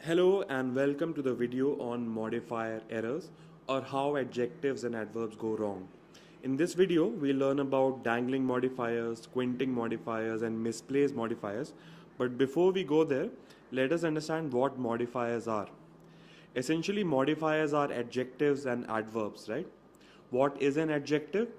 Hello and welcome to the video on modifier errors or how adjectives and adverbs go wrong. In this video, we'll learn about dangling modifiers, squinting modifiers and misplaced modifiers. But before we go there, let us understand what modifiers are. Essentially, modifiers are adjectives and adverbs, right? What is an adjective?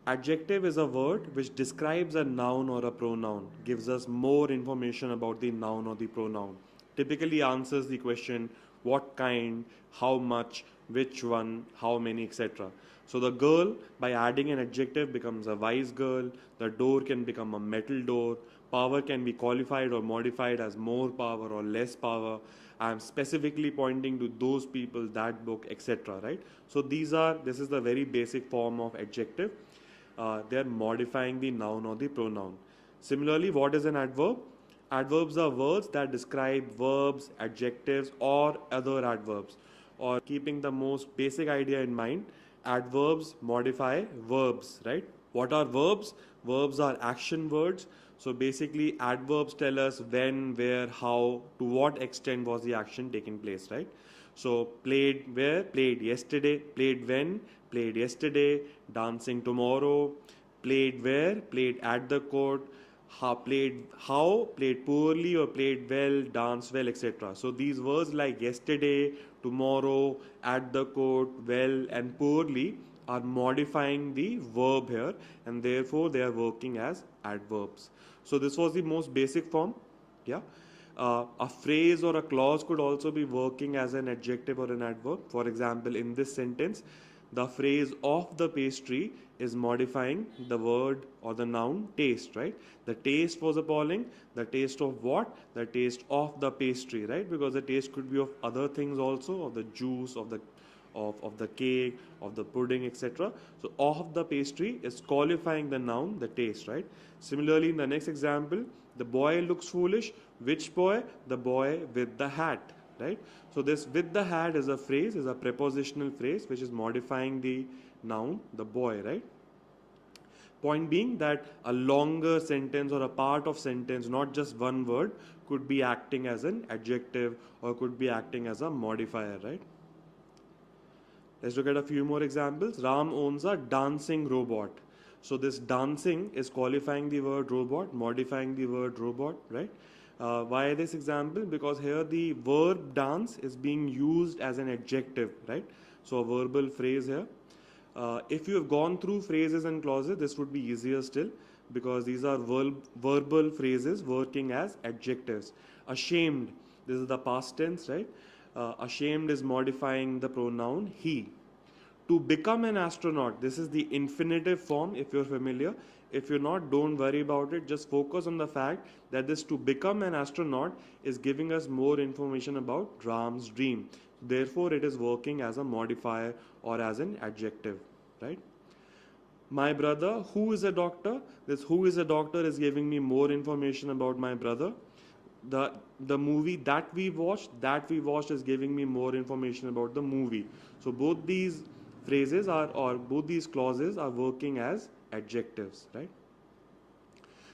Adjective is a word which describes a noun or a pronoun, gives us more information about the noun or the pronoun. Typically answers the question what kind, how much, which one, how many, etc. So the girl, by adding an adjective, becomes a wise girl. The door can become a metal door. Power can be qualified or modified as more power or less power. I am specifically pointing to those people, that book, etc. Right? So this is the very basic form of adjective. They are modifying the noun or the pronoun. Similarly, what is an adverb? Adverbs are words that describe verbs, adjectives, or other adverbs. Or keeping the most basic idea in mind, adverbs modify verbs, right? What are verbs? Verbs are action words. So basically, adverbs tell us when, where, how, to what extent was the action taking place, right? So played where? Played yesterday. Played when? Played yesterday. Dancing tomorrow. Played where? Played at the court. Played poorly or played well, danced well, etc. So these words like yesterday, tomorrow, at the court, well, and poorly are modifying the verb here, and therefore they are working as adverbs. So this was the most basic form. Yeah. A phrase or a clause could also be working as an adjective or an adverb. For example, in this sentence, the phrase of the pastry is modifying the word or the noun taste, right? The taste was appalling. The taste of what? The taste of the pastry, right? Because the taste could be of other things also, of the juice, of the cake, of the pudding, etc. So of the pastry is qualifying the noun, the taste, right? Similarly, in the next example, the boy looks foolish. Which boy? The boy with the hat, right? So this with the hat is a phrase, is a prepositional phrase which is modifying the noun, the boy, right? Point being that a longer sentence or a part of sentence, not just one word, could be acting as an adjective or could be acting as a modifier, right? Let's look at a few more examples. Ram owns a dancing robot. So this dancing is qualifying the word robot, modifying the word robot, right? Why this example? Because here the verb dance is being used as an adjective, right? So a verbal phrase here. If you have gone through phrases and clauses, this would be easier still because these are verbal phrases working as adjectives. Ashamed, this is the past tense, right? Ashamed is modifying the pronoun he. To become an astronaut, this is the infinitive form if you're familiar. If you're not, don't worry about it. Just focus on the fact that this to become an astronaut is giving us more information about Ram's dream. Therefore, it is working as a modifier or as an adjective, right? My brother, who is a doctor? This who is a doctor is giving me more information about my brother. The movie that we watched is giving me more information about the movie. So both these phrases are, or both these clauses are working as adjectives, right?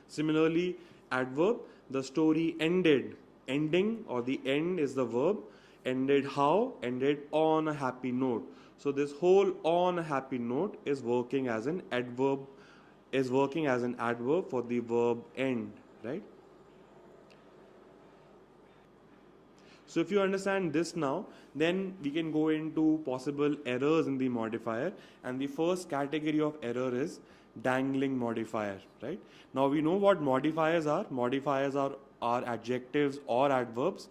Similarly, adverb, the story ended. Ending or the end is the verb. Ended how? Ended on a happy note. So this whole on a happy note is working as an adverb, for the verb end, right? So if you understand this now, then we can go into possible errors in the modifier. And the first category of error is dangling modifier, right? Now we know what modifiers are. Modifiers are adjectives or adverbs.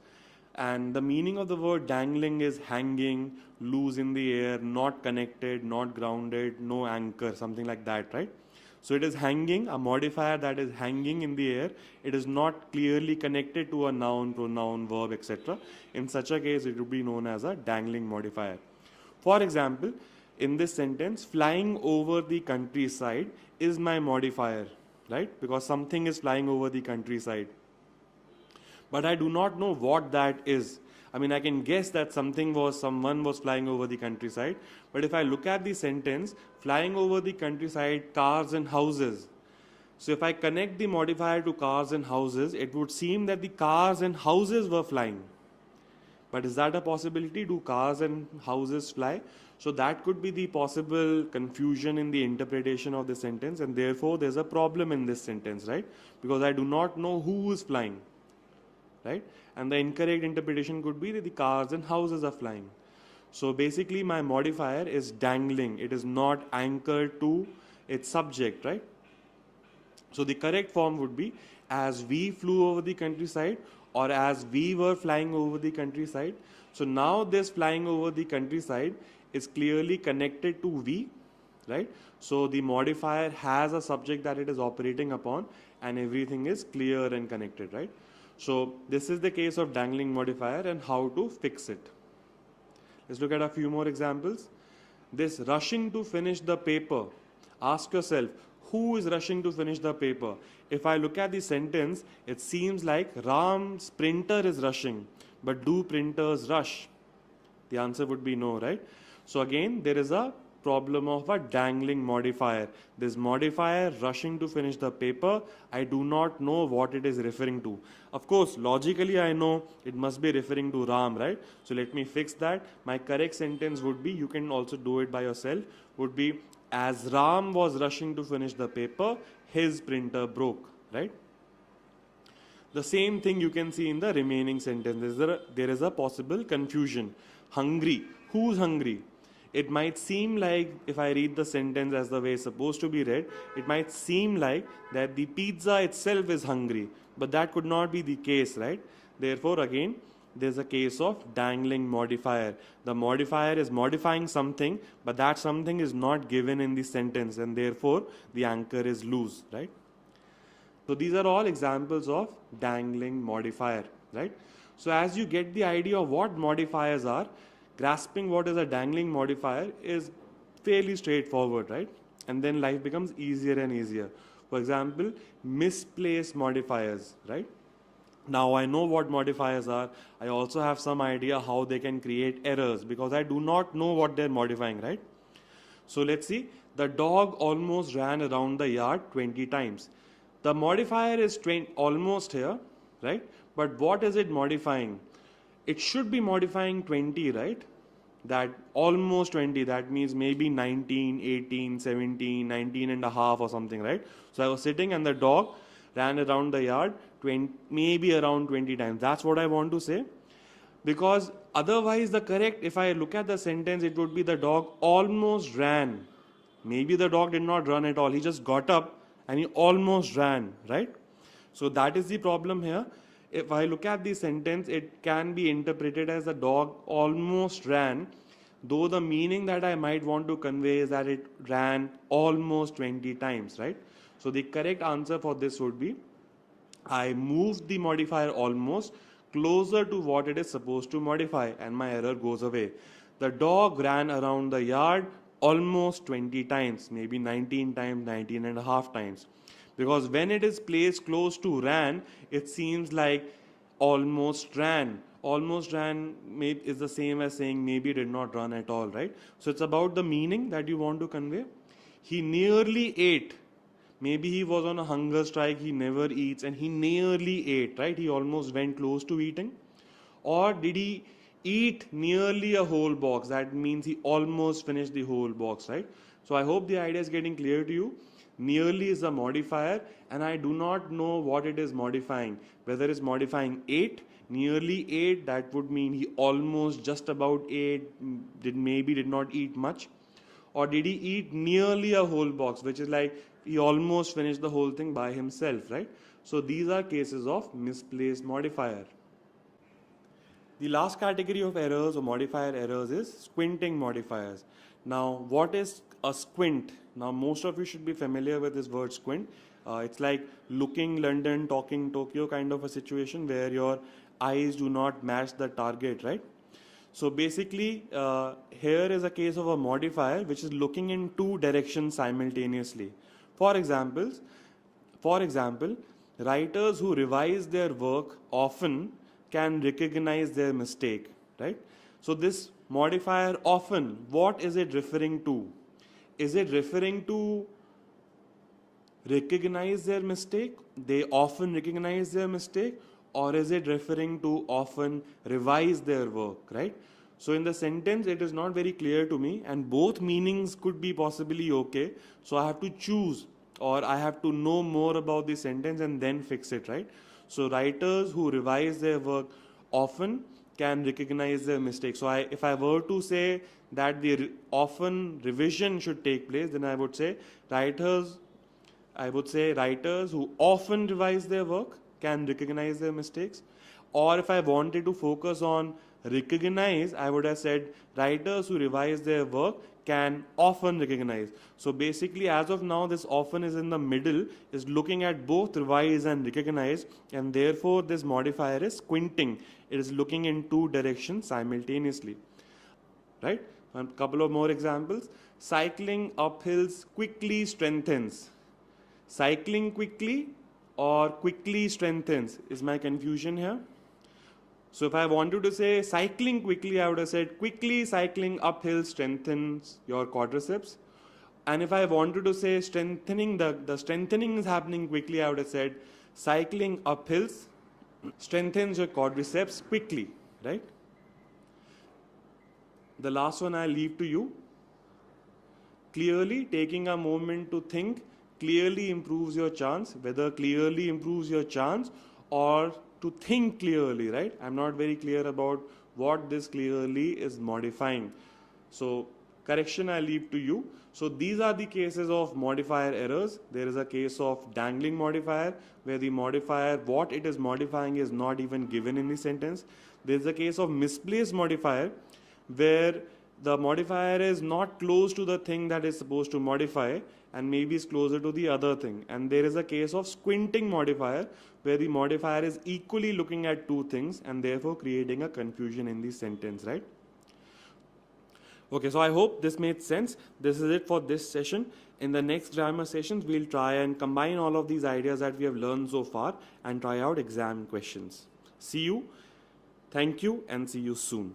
And the meaning of the word dangling is hanging, loose in the air, not connected, not grounded, no anchor, something like that, right? So it is hanging, a modifier that is hanging in the air. It is not clearly connected to a noun, pronoun, verb, etc. In such a case, it would be known as a dangling modifier. For example, in this sentence, flying over the countryside is my modifier, right? Because something is flying over the countryside. But I do not know what that is. I mean, I can guess that someone was flying over the countryside. But if I look at the sentence, flying over the countryside, cars and houses. So if I connect the modifier to cars and houses, it would seem that the cars and houses were flying. But is that a possibility? Do cars and houses fly? So that could be the possible confusion in the interpretation of the sentence, and therefore there's a problem in this sentence, right? Because I do not know who is flying, right? And the incorrect interpretation could be that the cars and houses are flying. So basically my modifier is dangling. It is not anchored to its subject, right? So the correct form would be as we flew over the countryside, or as we were flying over the countryside. So now this flying over the countryside is clearly connected to we, right? So the modifier has a subject that it is operating upon, and everything is clear and connected, right? So this is the case of dangling modifier and how to fix it. Let's look at a few more examples. This rushing to finish the paper. Ask yourself, who is rushing to finish the paper? If I look at the sentence, it seems like Ram's printer is rushing. But do printers rush? The answer would be no, right? So again, there is a problem of a dangling modifier. This modifier rushing to finish the paper, I do not know what it is referring to. Of course, logically I know it must be referring to Ram, right? So let me fix that. My correct sentence would be, you can also do it by yourself, would be, as Ram was rushing to finish the paper, his printer broke, right? The same thing you can see in the remaining sentence. There is a possible confusion. Hungry. Who's hungry? It might seem like, if I read the sentence as the way it's supposed to be read, it might seem like that the pizza itself is hungry. But that could not be the case, right? Therefore, again, there's a case of dangling modifier. The modifier is modifying something, but that something is not given in the sentence, and therefore the anchor is loose, right? So these are all examples of dangling modifier, right? So as you get the idea of what modifiers are, grasping what is a dangling modifier is fairly straightforward, right? And then life becomes easier and easier. For example, misplaced modifiers, right? Now I know what modifiers are. I also have some idea how they can create errors because I do not know what they're modifying, right? So let's see. The dog almost ran around the yard 20 times. The modifier is almost here, right? But what is it modifying? It should be modifying 20, right? That almost 20, that means maybe 19, 18, 17, 19 and a half or something, right? So I was sitting and the dog ran around the yard maybe around 20 times. That's what I want to say. Because otherwise the correct, if I look at the sentence, it would be the dog almost ran. Maybe the dog did not run at all. He just got up and he almost ran, right? So that is the problem here. If I look at the sentence, it can be interpreted as the dog almost ran, though the meaning that I might want to convey is that it ran almost 20 times, right? So the correct answer for this would be, I moved the modifier almost closer to what it is supposed to modify, and my error goes away. The dog ran around the yard almost 20 times, maybe 19 times, 19 and a half times. Because when it is placed close to ran, it seems like almost ran. Almost ran is the same as saying maybe did not run at all, right? So it's about the meaning that you want to convey. He nearly ate. Maybe he was on a hunger strike, he never eats, and he nearly ate, right? He almost went close to eating. Or did he eat nearly a whole box? That means he almost finished the whole box, right? So I hope the idea is getting clear to you. Nearly is a modifier, and I do not know what it is modifying. Whether it's modifying 8, nearly 8, that would mean he almost just about ate, maybe did not eat much. Or did he eat nearly a whole box, which is like he almost finished the whole thing by himself, right? So these are cases of misplaced modifier. The last category of errors or modifier errors is squinting modifiers. Now, what is a squint? Now, most of you should be familiar with this word squint. It's like looking London, talking Tokyo kind of a situation where your eyes do not match the target, right? So basically, here is a case of a modifier which is looking in two directions simultaneously. For example, writers who revise their work often can recognize their mistake, right? So this modifier often, what is it referring to? Is it referring to recognize their mistake? They often recognize their mistake, or is it referring to often revise their work, right? So in the sentence, it is not very clear to me, and both meanings could be possibly okay. So I have to choose, or I have to know more about the sentence and then fix it, right? So writers who revise their work often can recognize their mistakes. So if I were to say that the often revision should take place, then I would say writers who often revise their work can recognize their mistakes. Or if I wanted to focus on recognize, I would have said writers who revise their work can often recognize. So basically, as of now, this often is in the middle, is looking at both revise and recognize, and therefore this modifier is squinting. It is looking in two directions simultaneously, right? A couple of more examples. Cycling up hills quickly strengthens. Cycling quickly or quickly strengthens is my confusion here. So if I wanted to say cycling quickly, I would have said quickly cycling uphill strengthens your quadriceps. And if I wanted to say strengthening, the strengthening is happening quickly, I would have said cycling uphills strengthens your quadriceps quickly, right? The last one I leave to you. Clearly, taking a moment to think clearly improves your chance. Whether clearly improves your chance or to think clearly, right? I'm not very clear about what this clearly is modifying. So correction I leave to you. So these are the cases of modifier errors. There is a case of dangling modifier where the modifier, what it is modifying is not even given in the sentence. There is a case of misplaced modifier where the modifier is not close to the thing that is supposed to modify and maybe is closer to the other thing. And there is a case of squinting modifier where the modifier is equally looking at two things and therefore creating a confusion in the sentence, right? Okay, so I hope this made sense. This is it for this session. In the next grammar sessions, we'll try and combine all of these ideas that we have learned so far and try out exam questions. See you, thank you, and see you soon.